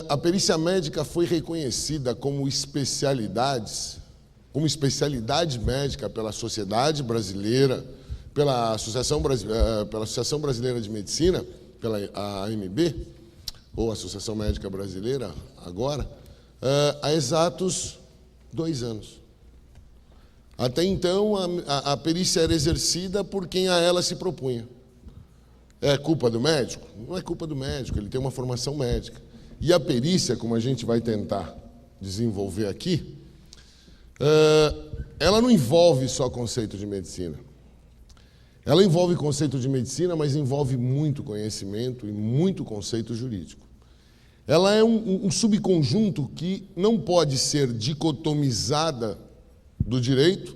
A perícia médica foi reconhecida como especialidade médica pela Sociedade Brasileira, pela Associação Brasileira de Medicina, pela AMB, ou Associação Médica Brasileira, agora, há exatos 2 anos. Até então, a perícia era exercida por quem a ela se propunha. É culpa do médico? Não é culpa do médico, ele tem uma formação médica. E a perícia, como a gente vai tentar desenvolver aqui, ela não envolve só conceito de medicina. Ela envolve conceito de medicina, mas envolve muito conhecimento e muito conceito jurídico. Ela é um subconjunto que não pode ser dicotomizada do direito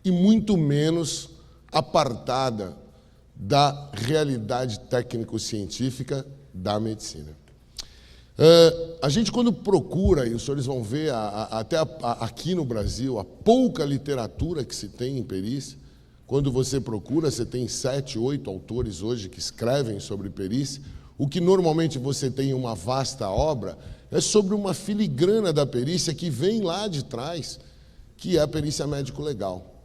e muito menos apartada da realidade técnico-científica da medicina. A gente, quando procura, e os senhores vão ver até aqui no Brasil, a pouca literatura que se tem em perícia, quando você procura, você tem 7, 8 autores hoje que escrevem sobre perícia. O que normalmente você tem em uma vasta obra é sobre uma filigrana da perícia que vem lá de trás, que é a perícia médico-legal.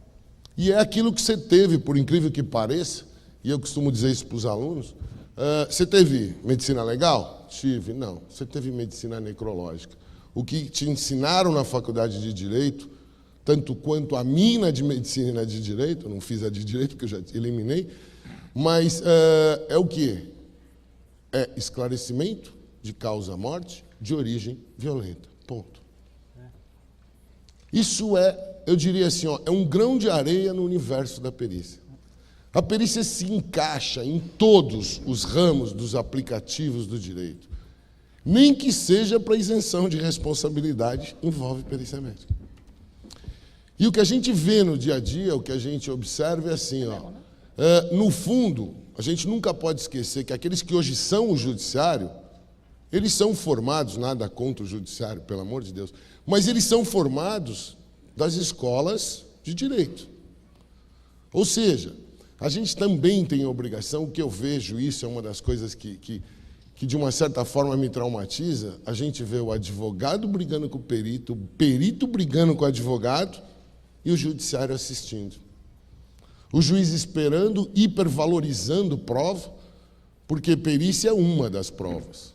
E é aquilo que você teve, por incrível que pareça, e eu costumo dizer isso para os alunos, você teve medicina legal? Tive. Não. Você teve medicina necrológica. O que te ensinaram na faculdade de Direito, tanto quanto a mina de medicina de Direito, eu não fiz a de Direito porque eu já eliminei, mas é o quê? É esclarecimento de causa-morte de origem violenta. Ponto. Isso eu diria assim, é um grão de areia no universo da perícia. A perícia se encaixa em todos os ramos dos aplicativos do direito. Nem que seja para isenção de responsabilidade, envolve perícia médica. E o que a gente vê no dia a dia, o que a gente observa é assim, no fundo, a gente nunca pode esquecer que aqueles que hoje são o judiciário, eles são formados, nada contra o judiciário, pelo amor de Deus, mas eles são formados das escolas de direito. Ou seja, a gente também tem a obrigação, o que eu vejo, isso é uma das coisas que de uma certa forma me traumatiza, a gente vê o advogado brigando com o perito brigando com o advogado e o judiciário assistindo. O juiz esperando, hipervalorizando prova, porque perícia é uma das provas.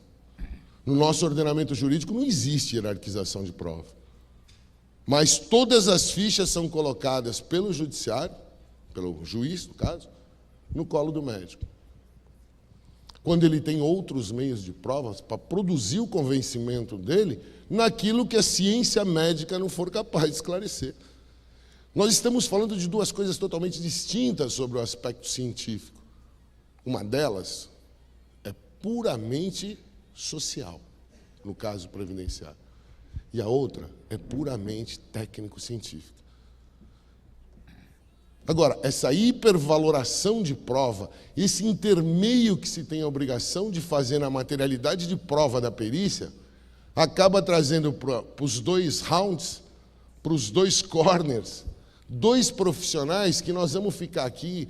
No nosso ordenamento jurídico não existe hierarquização de prova. Mas todas as fichas são colocadas pelo judiciário, pelo juiz, no caso, no colo do médico. Quando ele tem outros meios de provas para produzir o convencimento dele naquilo que a ciência médica não for capaz de esclarecer. Nós estamos falando de 2 coisas totalmente distintas sobre o aspecto científico. Uma delas é puramente social, no caso previdenciário. E a outra é puramente técnico-científica. Agora, essa hipervaloração de prova, esse intermeio que se tem a obrigação de fazer na materialidade de prova da perícia, acaba trazendo para os 2 rounds, para os 2 corners, 2 profissionais que nós vamos ficar aqui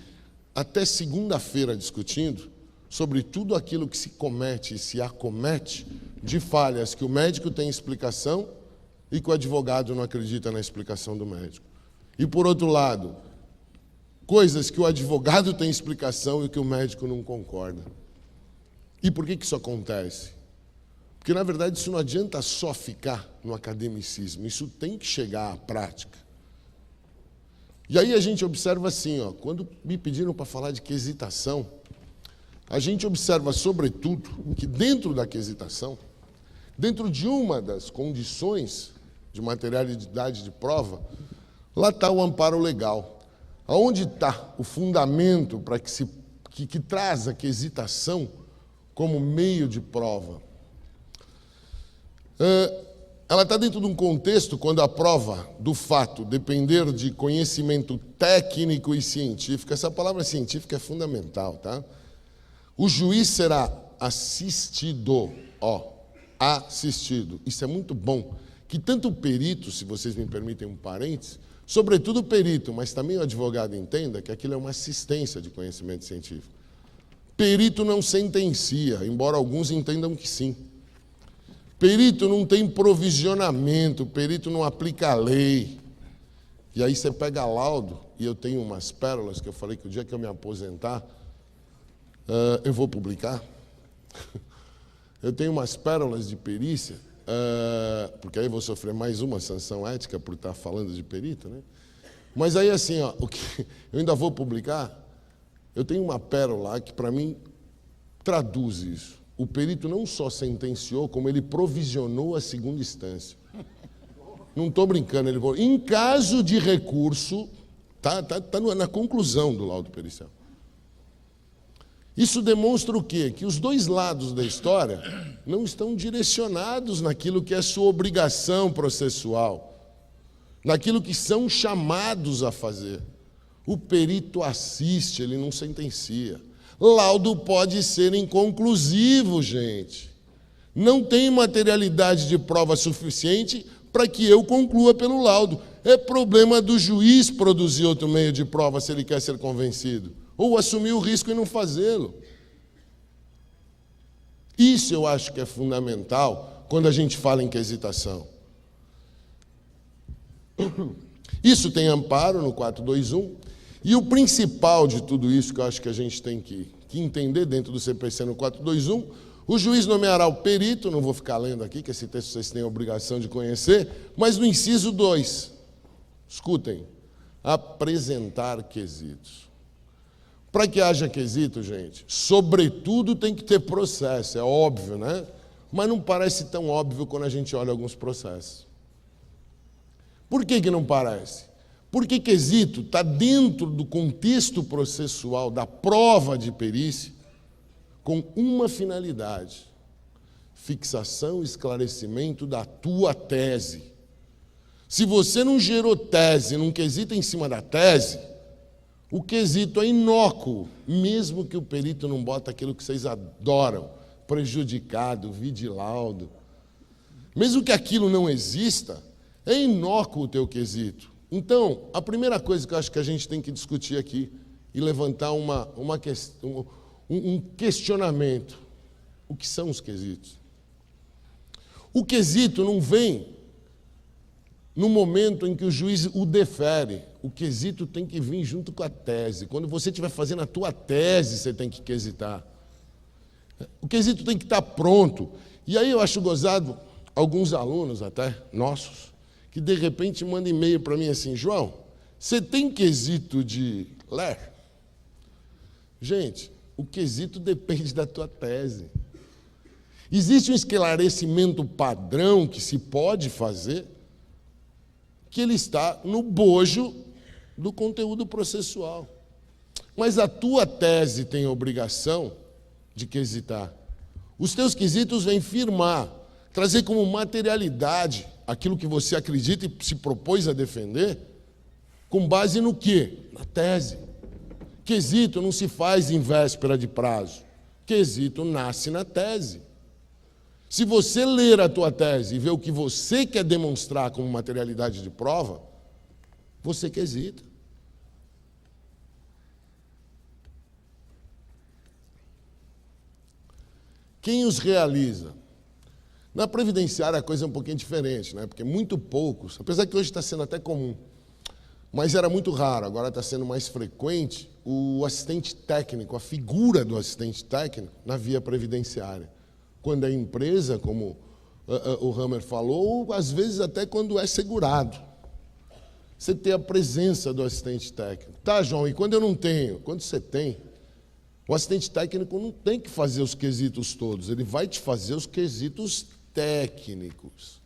até segunda-feira discutindo sobre tudo aquilo que se comete e se acomete de falhas que o médico tem explicação e que o advogado não acredita na explicação do médico. E, por outro lado, coisas que o advogado tem explicação e que o médico não concorda. E por que isso acontece? Porque, na verdade, isso não adianta só ficar no academicismo, isso tem que chegar à prática. E aí a gente observa assim, quando me pediram para falar de quesitação, a gente observa, sobretudo, que dentro da quesitação, dentro de uma das condições de materialidade de prova, lá está o amparo legal. Aonde está o fundamento para que traz a quesitação como meio de prova? Ela está dentro de um contexto quando a prova do fato depender de conhecimento técnico e científico, essa palavra científica é fundamental, tá? O juiz será assistido, assistido. Isso é muito bom, que tanto o perito, se vocês me permitem um parênteses, sobretudo o perito, mas também o advogado entenda que aquilo é uma assistência de conhecimento científico. Perito não sentencia, embora alguns entendam que sim. Perito não tem provisionamento, perito não aplica a lei. E aí você pega laudo, e eu tenho umas pérolas que eu falei que o dia que eu me aposentar, eu vou publicar. Eu tenho umas pérolas de perícia, porque aí eu vou sofrer mais uma sanção ética por estar falando de perito, né? Mas aí assim, ó, o que eu ainda vou publicar, eu tenho uma pérola que para mim traduz isso. O perito não só sentenciou, como ele provisionou a segunda instância. Não estou brincando, ele falou, em caso de recurso, tá na conclusão do laudo pericial. Isso demonstra o quê? Que os dois lados da história não estão direcionados naquilo que é sua obrigação processual, naquilo que são chamados a fazer. O perito assiste, ele não sentencia. Laudo pode ser inconclusivo, gente. Não tem materialidade de prova suficiente para que eu conclua pelo laudo. É problema do juiz produzir outro meio de prova se ele quer ser convencido, ou assumir o risco e não fazê-lo. Isso eu acho que é fundamental quando a gente fala em quesitação. Isso tem amparo no 421, e o principal de tudo isso que eu acho que a gente tem que entender dentro do CPC no 421, o juiz nomeará o perito, não vou ficar lendo aqui, que esse texto vocês têm a obrigação de conhecer, mas no inciso 2, escutem, apresentar quesitos. Para que haja quesito, gente, sobretudo tem que ter processo, é óbvio, né? Mas não parece tão óbvio quando a gente olha alguns processos. Por que não parece? Porque quesito está dentro do contexto processual da prova de perícia com uma finalidade: fixação e esclarecimento da tua tese. Se você não gerou tese, não quesita em cima da tese, o quesito é inócuo, mesmo que o perito não bota aquilo que vocês adoram, prejudicado, vide laudo. Mesmo que aquilo não exista, é inócuo o teu quesito. Então, a primeira coisa que eu acho que a gente tem que discutir aqui e levantar um questionamento: o que são os quesitos? O quesito não vem no momento em que o juiz o defere. O quesito tem que vir junto com a tese. Quando você estiver fazendo a tua tese, você tem que quesitar. O quesito tem que estar pronto. E aí eu acho gozado, alguns alunos até, nossos, que de repente mandam e-mail para mim assim: João, você tem quesito de ler? Gente, o quesito depende da tua tese. Existe um esclarecimento padrão que se pode fazer, que ele está no bojo do conteúdo processual. Mas a tua tese tem a obrigação de quesitar. Os teus quesitos vêm firmar, trazer como materialidade aquilo que você acredita e se propôs a defender, com base no quê? Na tese. Quesito não se faz em véspera de prazo. Quesito nasce na tese. Se você ler a tua tese e ver o que você quer demonstrar como materialidade de prova, você quesita. Quem os realiza? Na previdenciária a coisa é um pouquinho diferente, né? Porque muito poucos, apesar que hoje está sendo até comum, mas era muito raro, agora está sendo mais frequente, o assistente técnico, a figura do assistente técnico na via previdenciária. Quando é empresa, como o Hammer falou, ou às vezes até quando é segurado. Você tem a presença do assistente técnico. Tá, João, e quando eu não tenho? Quando você tem, o assistente técnico não tem que fazer os quesitos todos, ele vai te fazer os quesitos técnicos.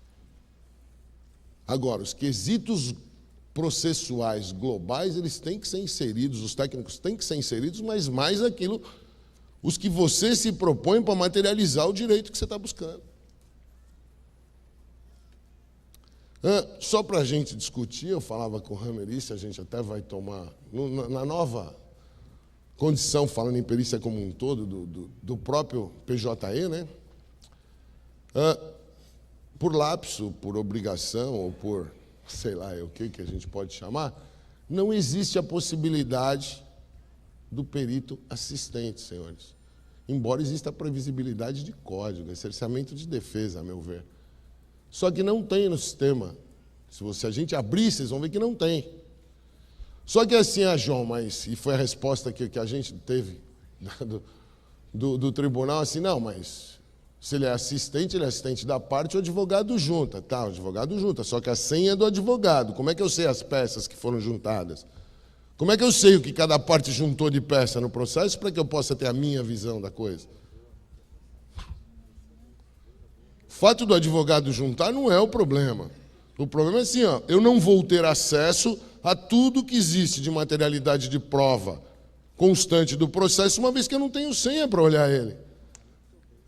Agora, os quesitos processuais globais, eles têm que ser inseridos, os técnicos têm que ser inseridos, mas mais aquilo, os que você se propõe para materializar o direito que você está buscando. Só para a gente discutir, eu falava com o Hammer isso, a gente até vai tomar, na nova condição, falando em perícia como um todo, do próprio PJE, né? Por lapso, por obrigação, ou por, sei lá, o que a gente pode chamar, não existe a possibilidade do perito assistente, senhores. embora exista previsibilidade de código, cerceamento de defesa, a meu ver. Só que não tem no sistema. Se a gente abrir, vocês vão ver que não tem. Só que assim, João, e foi a resposta que a gente teve do tribunal, assim, não, mas se ele é assistente da parte, o advogado junta. Tá, o advogado junta, só que a senha é do advogado. Como é que eu sei as peças que foram juntadas? Como é que eu sei o que cada parte juntou de peça no processo para que eu possa ter a minha visão da coisa? O fato do advogado juntar não é o problema. O problema é assim, eu não vou ter acesso a tudo que existe de materialidade de prova constante do processo, uma vez que eu não tenho senha para olhar ele.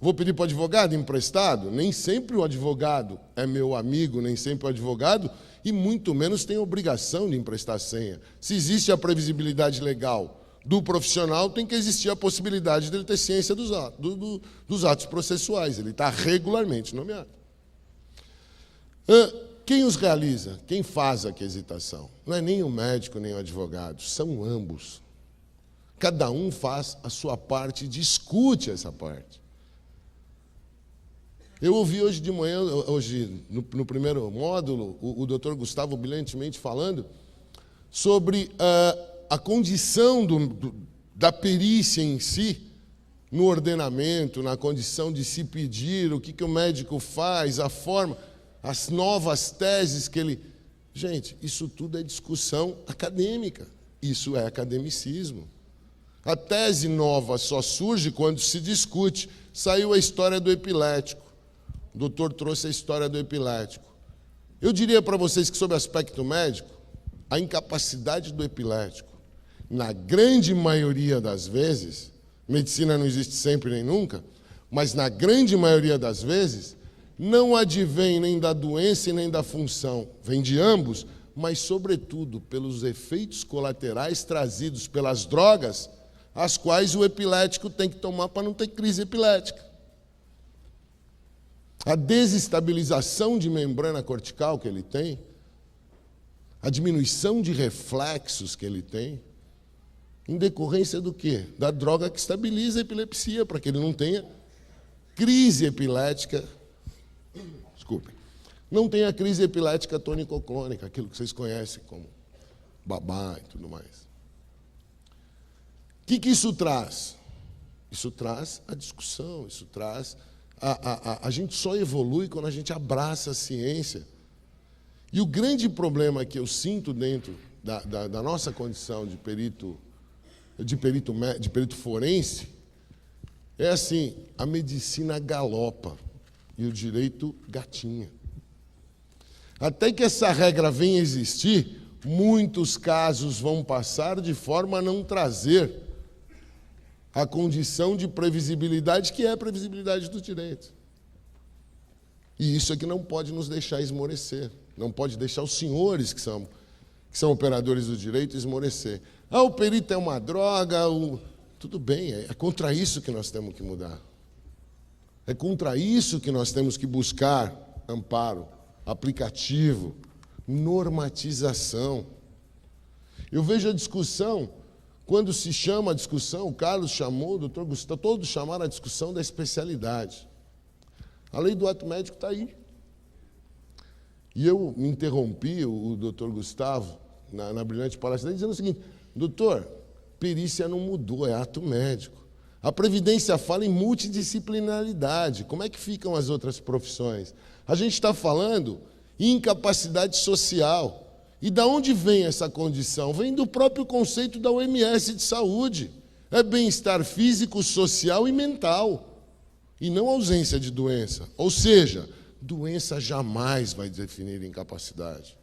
Vou pedir para o advogado emprestado? Nem sempre o advogado é meu amigo, nem sempre o advogado, e muito menos tem obrigação de emprestar senha. Se existe a previsibilidade legal do profissional, tem que existir a possibilidade dele ter ciência dos atos processuais. Ele está regularmente nomeado. Quem os realiza? Quem faz a aquisitação? Não é nem o médico, nem o advogado, são ambos. Cada um faz a sua parte e discute essa parte. Eu ouvi hoje de manhã, no primeiro módulo, o doutor Gustavo brilhantemente falando sobre a condição da perícia em si, no ordenamento, na condição de se pedir, o que o médico faz, a forma, as novas teses que ele... Gente, isso tudo é discussão acadêmica, isso é academicismo. A tese nova só surge quando se discute. Saiu a história do epilético. O doutor trouxe a história do epilético. Eu diria para vocês que, sob aspecto médico, a incapacidade do epilético, na grande maioria das vezes, medicina não existe sempre nem nunca, mas na grande maioria das vezes, não advém nem da doença e nem da função. Vem de ambos, mas, sobretudo, pelos efeitos colaterais trazidos pelas drogas, as quais o epilético tem que tomar para não ter crise epilética. A desestabilização de membrana cortical que ele tem, a diminuição de reflexos que ele tem, em decorrência do quê? Da droga que estabiliza a epilepsia, para que ele não tenha crise epilética. Desculpe. Não tenha crise epilética tônico-clônica, aquilo que vocês conhecem como babá e tudo mais. O que isso traz? Isso traz a discussão, isso traz... A gente só evolui quando a gente abraça a ciência. E o grande problema que eu sinto dentro da nossa condição de perito forense é assim, a medicina galopa e o direito gatinha. Até que essa regra venha a existir, muitos casos vão passar de forma a não trazer a condição de previsibilidade, que é a previsibilidade do direito. E isso é que não pode nos deixar esmorecer, não pode deixar os senhores que são operadores do direito esmorecer. O perito é uma droga, tudo bem, é contra isso que nós temos que mudar. É contra isso que nós temos que buscar amparo, aplicativo, normatização. Eu vejo a discussão... Quando se chama a discussão, o Carlos chamou, o doutor Gustavo, todos chamaram a discussão da especialidade. A lei do ato médico está aí. E eu me interrompi, o doutor Gustavo, na brilhante palestra dele, dizendo o seguinte: doutor, perícia não mudou, é ato médico. A Previdência fala em multidisciplinaridade. Como é que ficam as outras profissões? A gente está falando em incapacidade social. E da onde vem essa condição? Vem do próprio conceito da OMS de saúde. É bem-estar físico, social e mental. E não ausência de doença. Ou seja, doença jamais vai definir incapacidade.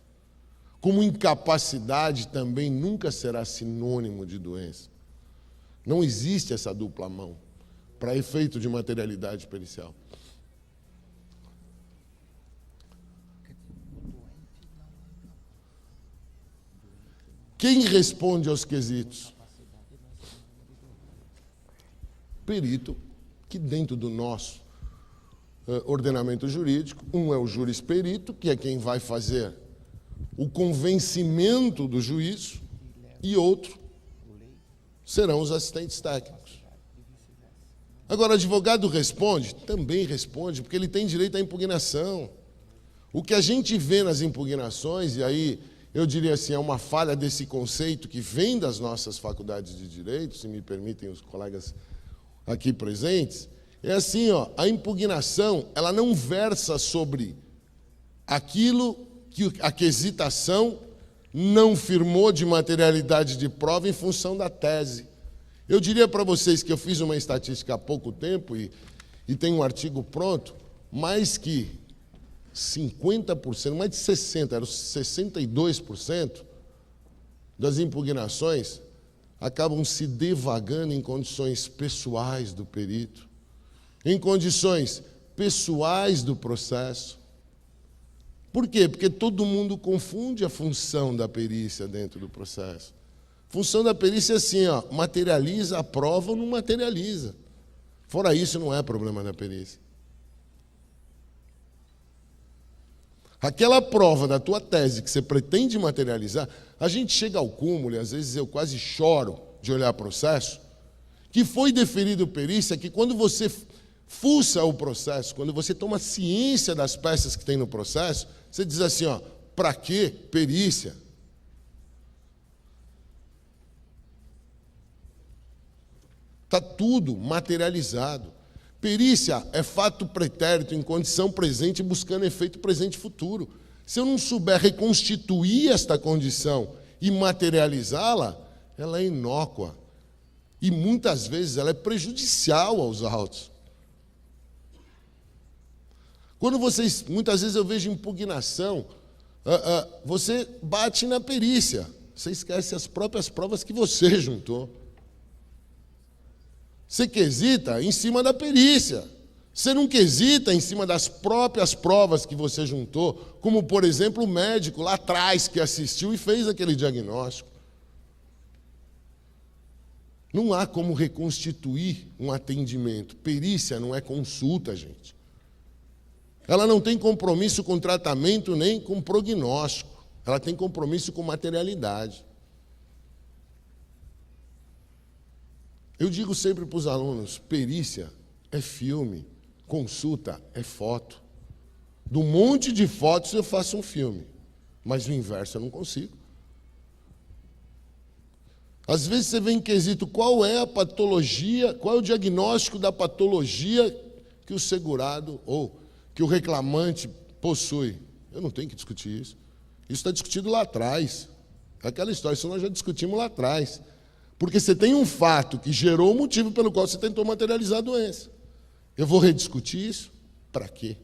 Como incapacidade também nunca será sinônimo de doença. Não existe essa dupla mão para efeito de materialidade pericial. Quem responde aos quesitos? Perito, que dentro do nosso ordenamento jurídico, um é o jurisperito, que é quem vai fazer o convencimento do juízo, e outro serão os assistentes técnicos. Agora, o advogado responde? Também responde, porque ele tem direito à impugnação. O que a gente vê nas impugnações, e aí eu diria assim, é uma falha desse conceito que vem das nossas faculdades de direito, se me permitem os colegas aqui presentes, é assim, ó, a impugnação, ela não versa sobre aquilo que a quesitação não firmou de materialidade de prova em função da tese. Eu diria para vocês que eu fiz uma estatística há pouco tempo e tem um artigo pronto, mais que 50%, mais de 60%, era 62% das impugnações acabam se devagando em condições pessoais do perito, em condições pessoais do processo. Por quê? Porque todo mundo confunde a função da perícia dentro do processo. A função da perícia é assim, ó, materializa a prova ou não materializa. Fora isso, não é problema da perícia. Aquela prova da tua tese que você pretende materializar, a gente chega ao cúmulo, e às vezes eu quase choro de olhar processo, que foi deferido perícia, que quando você fuça o processo, quando você toma ciência das peças que tem no processo, você diz assim, ó, para que perícia? Está tudo materializado. Perícia é fato pretérito em condição presente buscando efeito presente e futuro. Se eu não souber reconstituir esta condição e materializá-la, ela é inócua. E muitas vezes ela é prejudicial aos autos. Quando vocês, muitas vezes eu vejo impugnação, você bate na perícia, você esquece as próprias provas que você juntou. Você quesita em cima da perícia. Você não quesita em cima das próprias provas que você juntou, como, por exemplo, o médico lá atrás que assistiu e fez aquele diagnóstico. Não há como reconstituir um atendimento. Perícia não é consulta, gente. Ela não tem compromisso com tratamento nem com prognóstico. Ela tem compromisso com materialidade. Eu digo sempre para os alunos, perícia é filme, consulta é foto. Do monte de fotos eu faço um filme, mas o inverso eu não consigo. Às vezes você vem em quesito qual é a patologia, qual é o diagnóstico da patologia que o segurado ou que o reclamante possui. Eu não tenho que discutir isso. Isso está discutido lá atrás. É aquela história, isso nós já discutimos lá atrás. Porque você tem um fato que gerou o motivo pelo qual você tentou materializar a doença. Eu vou rediscutir isso? Para quê?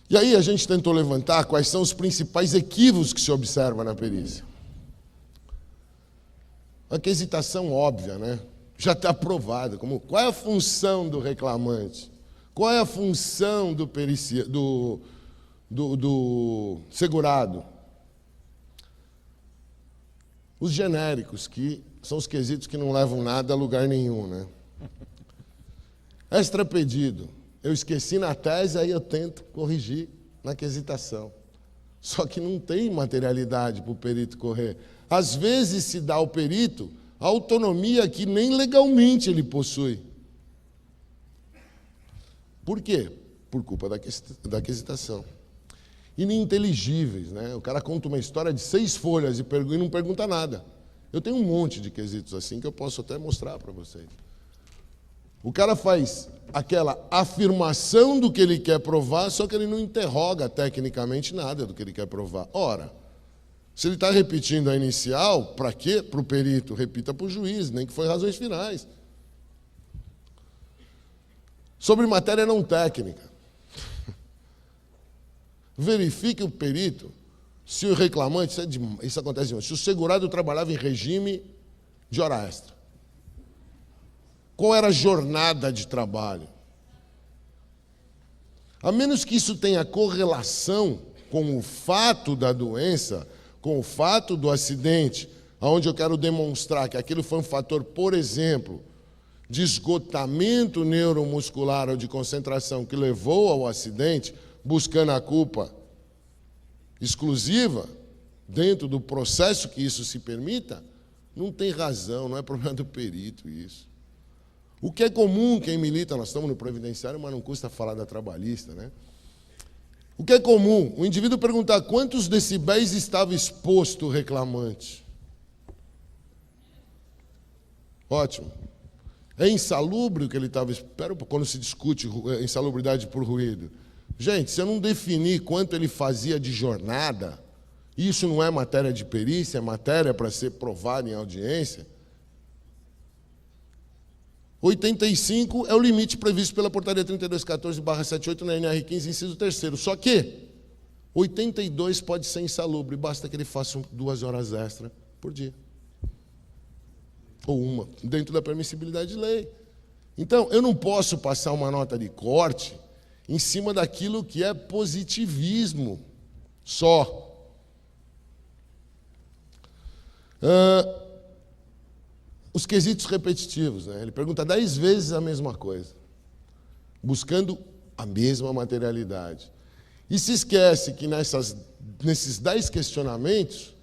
E aí a gente tentou levantar quais são os principais equívocos que se observa na perícia. A quesitação óbvia, né? Já está provada. Qual é a função do reclamante? Qual é a função do segurado? Os genéricos, que são os quesitos que não levam nada a lugar nenhum, né? Extrapedido. Eu esqueci na tese, aí eu tento corrigir na quesitação. Só que não tem materialidade para o perito correr. Às vezes se dá ao perito a autonomia que nem legalmente ele possui. Por quê? Por culpa da quesitação. Ininteligíveis, né? O cara conta uma história de 6 folhas e não pergunta nada. Eu tenho um monte de quesitos assim que eu posso até mostrar para vocês. O cara faz aquela afirmação do que ele quer provar, só que ele não interroga tecnicamente nada do que ele quer provar. Ora, se ele está repetindo a inicial, para quê? Para o perito, repita para o juiz, nem que foi razões finais. Sobre matéria não técnica. Verifique o perito se o reclamante, isso acontece demais, se o segurado trabalhava em regime de hora extra. Qual era a jornada de trabalho? A menos que isso tenha correlação com o fato da doença, com o fato do acidente, onde eu quero demonstrar que aquilo foi um fator, por exemplo, de esgotamento neuromuscular ou de concentração que levou ao acidente, buscando a culpa exclusiva, dentro do processo que isso se permita, Não tem razão, não é problema do perito isso. O que é comum, quem milita, nós estamos no previdenciário, mas não custa falar da trabalhista, né? O que é comum? O indivíduo perguntar quantos decibéis estava exposto o reclamante. Ótimo. É insalubre o que ele estava... Espera, quando se discute insalubridade por ruído. Gente, se eu não definir quanto ele fazia de jornada, isso não é matéria de perícia, é matéria para ser provada em audiência. 85 é o limite previsto pela portaria 3214/78 na NR15, inciso 3º. Só que 82 pode ser insalubre, basta que ele faça 2 horas extra por dia. Ou uma, dentro da permissibilidade de lei. Então, eu não posso passar uma nota de corte em cima daquilo que é positivismo só. Os quesitos repetitivos, né? Ele pergunta 10 vezes a mesma coisa, buscando a mesma materialidade. E se esquece que nesses 10 questionamentos,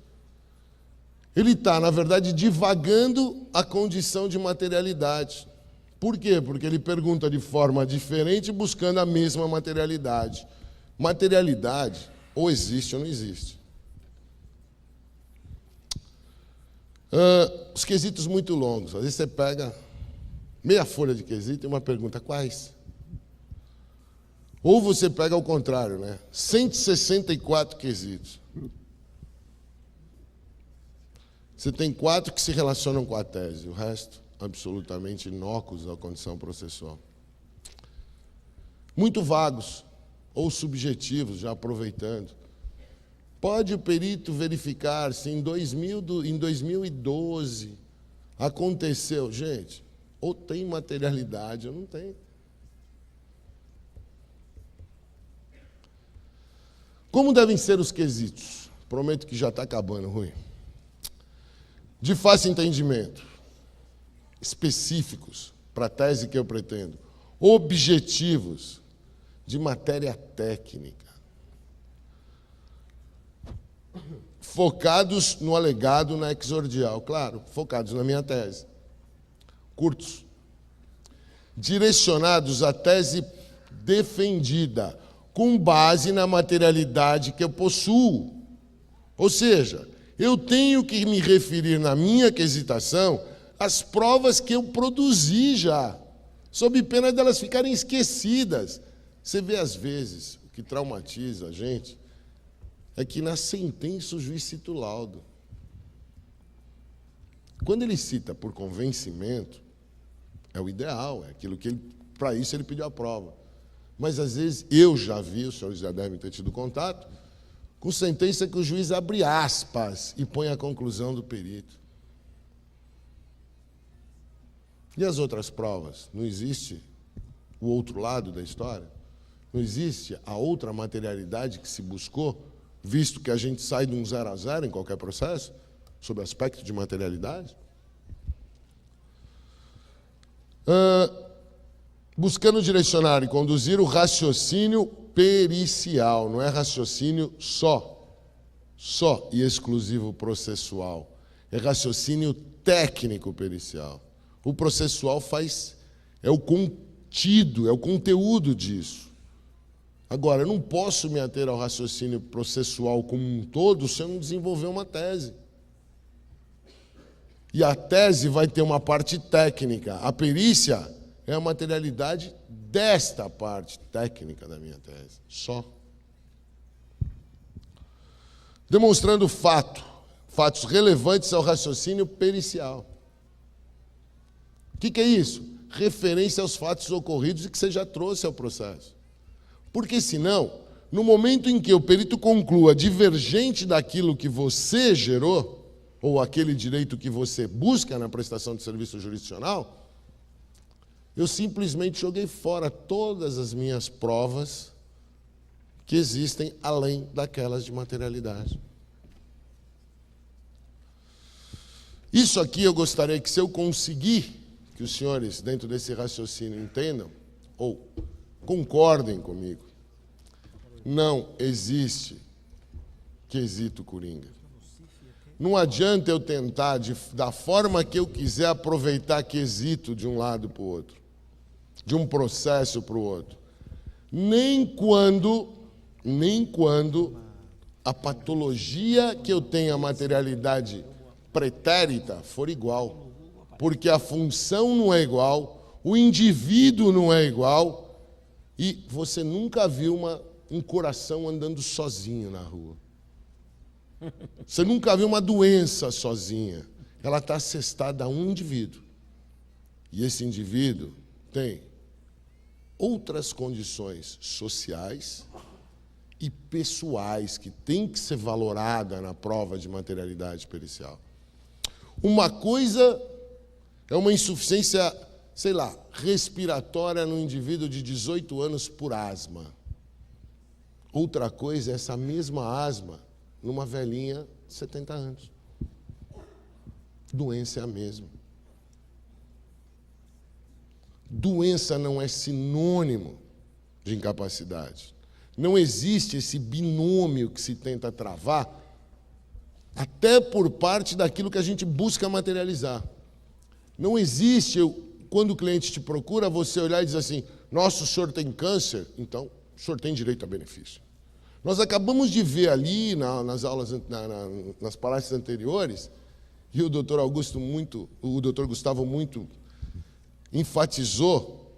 ele está, na verdade, divagando a condição de materialidade. Por quê? Porque ele pergunta de forma diferente, buscando a mesma materialidade. Materialidade, ou existe ou não existe. Os quesitos muito longos. Às vezes você pega meia folha de quesito e uma pergunta, quais? Ou você pega ao contrário, né? 164 quesitos. Você tem 4 que se relacionam com a tese, o resto absolutamente inócuos à condição processual. Muito vagos ou subjetivos, já aproveitando. Pode o perito verificar se em 2012 aconteceu? Gente, ou tem materialidade ou não tem. Como devem ser os quesitos? Prometo que já está acabando, Rui. De fácil entendimento, específicos para a tese que eu pretendo, objetivos, de matéria técnica, focados no alegado, na exordial, claro, focados na minha tese, curtos, direcionados à tese defendida, com base na materialidade que eu possuo. Ou seja, eu tenho que me referir na minha quesitação às provas que eu produzi já, sob pena delas ficarem esquecidas. Você vê, às vezes, o que traumatiza a gente é que na sentença o juiz cita o laudo. Quando ele cita por convencimento, é o ideal, é aquilo que ele, para isso ele pediu a prova. Mas, às vezes, eu já vi, os senhores já devem ter tido contato, com sentença que o juiz abre aspas e põe a conclusão do perito. E as outras provas? Não existe o outro lado da história? Não existe a outra materialidade que se buscou, visto que a gente sai de um 0 a 0 em qualquer processo, sob aspecto de materialidade? Buscando direcionar e conduzir o raciocínio pericial, não é raciocínio só e exclusivo processual, é raciocínio técnico pericial. O processual é o contido, é o conteúdo disso. Agora, eu não posso me ater ao raciocínio processual como um todo se eu não desenvolver uma tese. E a tese vai ter uma parte técnica. A perícia é a materialidade desta parte técnica da minha tese, só. Demonstrando fatos relevantes ao raciocínio pericial. O que é isso? Referência aos fatos ocorridos e que você já trouxe ao processo. Porque, senão, no momento em que o perito conclua divergente daquilo que você gerou, ou aquele direito que você busca na prestação de serviço jurisdicional, eu simplesmente joguei fora todas as minhas provas que existem além daquelas de materialidade. Isso aqui eu gostaria que, se eu conseguir que os senhores, dentro desse raciocínio, entendam, ou concordem comigo, não existe quesito coringa. Não adianta eu tentar, da forma que eu quiser, aproveitar quesito de um lado para o outro, de um processo para o outro. Nem quando a patologia que eu tenho, a materialidade pretérita, for igual. Porque a função não é igual, o indivíduo não é igual, e você nunca viu um coração andando sozinho na rua. Você nunca viu uma doença sozinha. Ela está assestada a um indivíduo. E esse indivíduo tem outras condições sociais e pessoais que tem que ser valorada na prova de materialidade pericial. Uma coisa é uma insuficiência, sei lá, respiratória no indivíduo de 18 anos por asma. Outra coisa é essa mesma asma numa velhinha de 70 anos. Doença é a mesma. Doença não é sinônimo de incapacidade. Não existe esse binômio que se tenta travar, até por parte daquilo que a gente busca materializar. Não existe, quando o cliente te procura, você olhar e dizer assim, nossa, o senhor tem câncer, então o senhor tem direito a benefício. Nós acabamos de ver ali, nas aulas, nas palestras anteriores, e o doutor Gustavo muito enfatizou,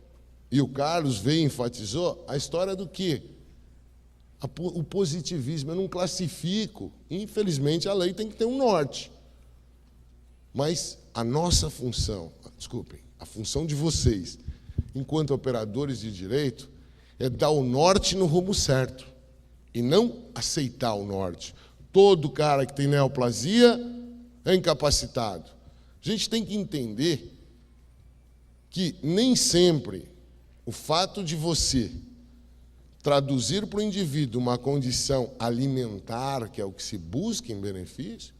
e o Carlos veio e enfatizou, a história do quê? O positivismo. Eu não classifico. Infelizmente, a lei tem que ter um norte. Mas a nossa função, a função de vocês, enquanto operadores de direito, é dar o norte no rumo certo. E não aceitar o norte. Todo cara que tem neoplasia é incapacitado. A gente tem que entender que nem sempre o fato de você traduzir para o indivíduo uma condição alimentar, que é o que se busca em benefício,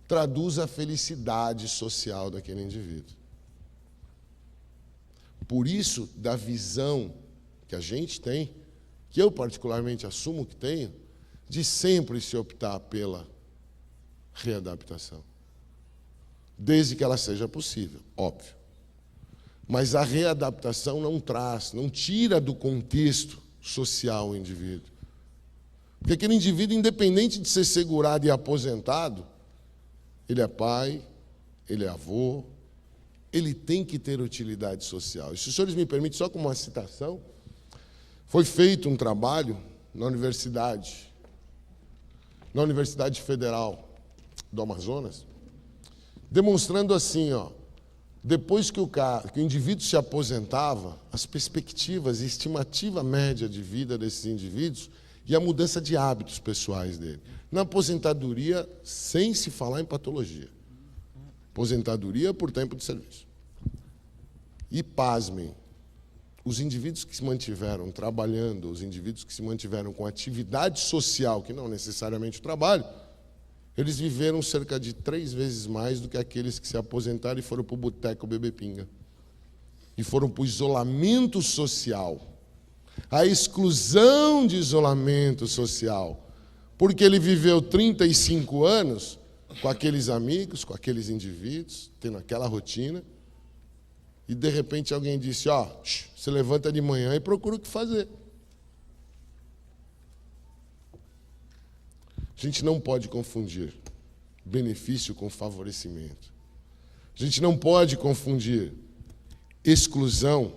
traduz a felicidade social daquele indivíduo. Por isso, da visão que a gente tem, que eu particularmente assumo que tenho, de sempre se optar pela readaptação. Desde que ela seja possível, óbvio. Mas a readaptação não tira do contexto social o indivíduo. Porque aquele indivíduo, independente de ser segurado e aposentado, ele é pai, ele é avô, ele tem que ter utilidade social. E se os senhores me permitem, só como uma citação, foi feito um trabalho na Universidade Federal do Amazonas, demonstrando assim, depois que o indivíduo se aposentava, as perspectivas e estimativa média de vida desses indivíduos e a mudança de hábitos pessoais dele. Na aposentadoria, sem se falar em patologia. Aposentadoria por tempo de serviço. E, pasmem, os indivíduos que se mantiveram trabalhando, os indivíduos que se mantiveram com atividade social, que não necessariamente o trabalho, eles viveram cerca de 3 vezes mais do que aqueles que se aposentaram e foram para o boteco beber pinga. E foram para o isolamento social. A exclusão de isolamento social. Porque ele viveu 35 anos com aqueles amigos, com aqueles indivíduos, tendo aquela rotina, e de repente alguém disse, você levanta de manhã e procura o que fazer. A gente não pode confundir benefício com favorecimento. A gente não pode confundir exclusão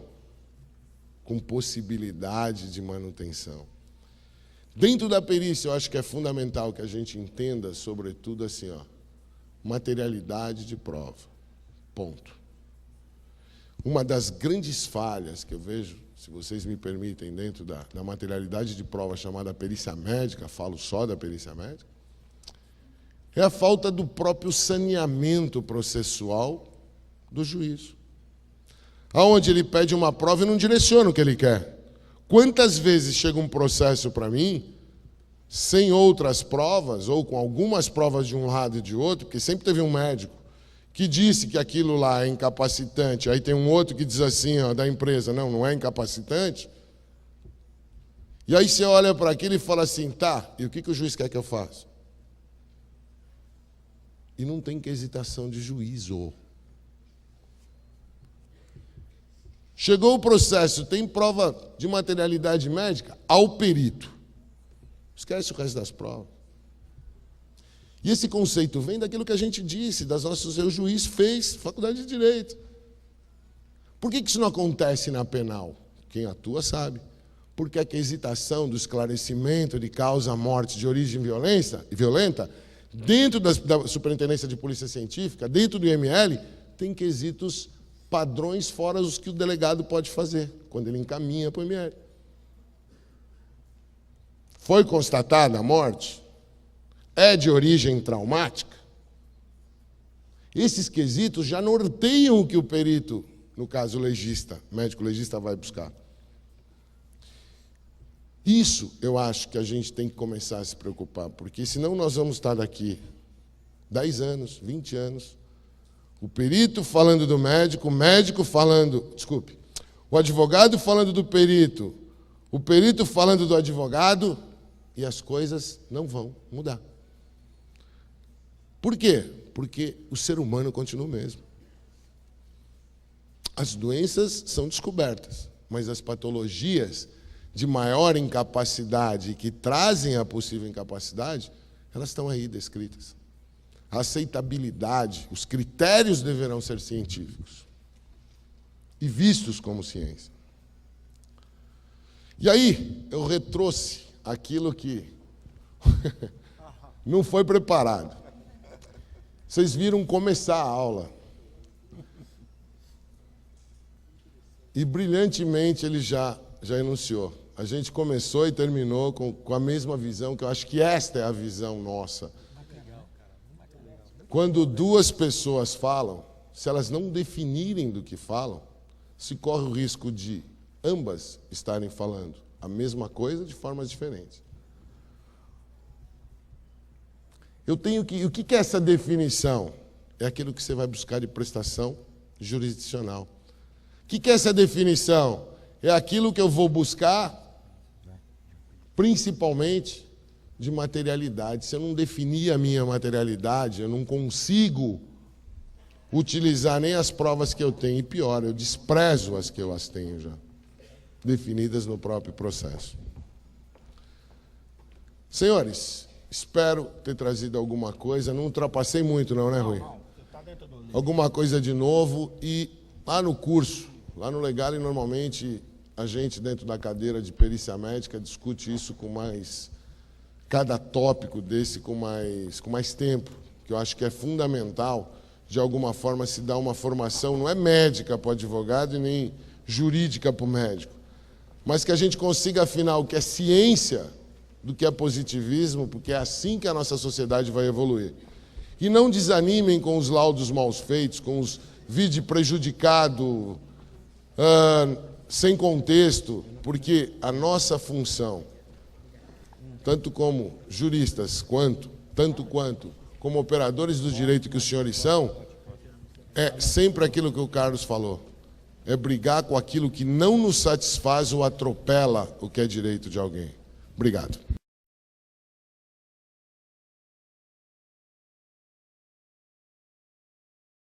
com possibilidade de manutenção. Dentro da perícia, eu acho que é fundamental que a gente entenda, sobretudo assim, materialidade de prova. Ponto. Uma das grandes falhas que eu vejo, se vocês me permitem, dentro da materialidade de prova chamada perícia médica, falo só da perícia médica, é a falta do próprio saneamento processual do juízo. Aonde ele pede uma prova e não direciona o que ele quer. Quantas vezes chega um processo para mim, sem outras provas, ou com algumas provas de um lado e de outro, porque sempre teve um médico que disse que aquilo lá é incapacitante, aí tem um outro que diz assim, da empresa, não é incapacitante. E aí você olha para aquilo e fala assim, tá, e o que o juiz quer que eu faça? e não tem quesitação de juízo. Chegou o processo, tem prova de materialidade médica? Ao perito. Esquece o resto das provas. E esse conceito vem daquilo que a gente disse, das nossas... O juiz fez faculdade de Direito. Por que isso não acontece na penal? Quem atua sabe. Porque a quesitação do esclarecimento de causa-morte de origem violenta, dentro da Superintendência de Polícia Científica, dentro do IML, tem quesitos padrões fora os que o delegado pode fazer, quando ele encaminha para o IML. Foi constatada a morte? É de origem traumática? Esses quesitos já norteiam o que o perito, no caso o legista, médico legista, vai buscar. Isso eu acho que a gente tem que começar a se preocupar, porque senão nós vamos estar daqui 10 anos, 20 anos, o perito falando do médico, o médico falando, o advogado falando do perito, o perito falando do advogado, e as coisas não vão mudar. Por quê? Porque o ser humano continua o mesmo. As doenças são descobertas, mas as patologias de maior incapacidade, que trazem a possível incapacidade, elas estão aí descritas. A aceitabilidade, os critérios deverão ser científicos e vistos como ciência. E aí, eu retrouxe aquilo que não foi preparado. Vocês viram começar a aula. E brilhantemente ele já enunciou. A gente começou e terminou com a mesma visão, que eu acho que esta é a visão nossa. Quando duas pessoas falam, se elas não definirem do que falam, se corre o risco de ambas estarem falando a mesma coisa de formas diferentes. O que é essa definição? É aquilo que você vai buscar de prestação jurisdicional. O que é essa definição? É aquilo que eu vou buscar, principalmente, de materialidade. Se eu não definir a minha materialidade, eu não consigo utilizar nem as provas que eu tenho. E pior, eu desprezo as que eu as tenho já, definidas no próprio processo. Senhores, espero ter trazido alguma coisa. Não ultrapassei muito não, né, Rui? Alguma coisa de novo. E lá no curso, lá no Legale, normalmente a gente, dentro da cadeira de perícia médica, discute isso com mais... cada tópico desse com mais tempo, que eu acho que é fundamental, de alguma forma, se dar uma formação, não é médica para o advogado e nem jurídica para o médico, mas que a gente consiga afinar o que é ciência do que é positivismo, porque é assim que a nossa sociedade vai evoluir. E não desanimem com os laudos mal feitos, com os vídeos prejudicados, sem contexto, porque a nossa função, tanto como juristas, tanto quanto como operadores do direito que os senhores são, é sempre aquilo que o Carlos falou. É brigar com aquilo que não nos satisfaz ou atropela o que é direito de alguém. Obrigado.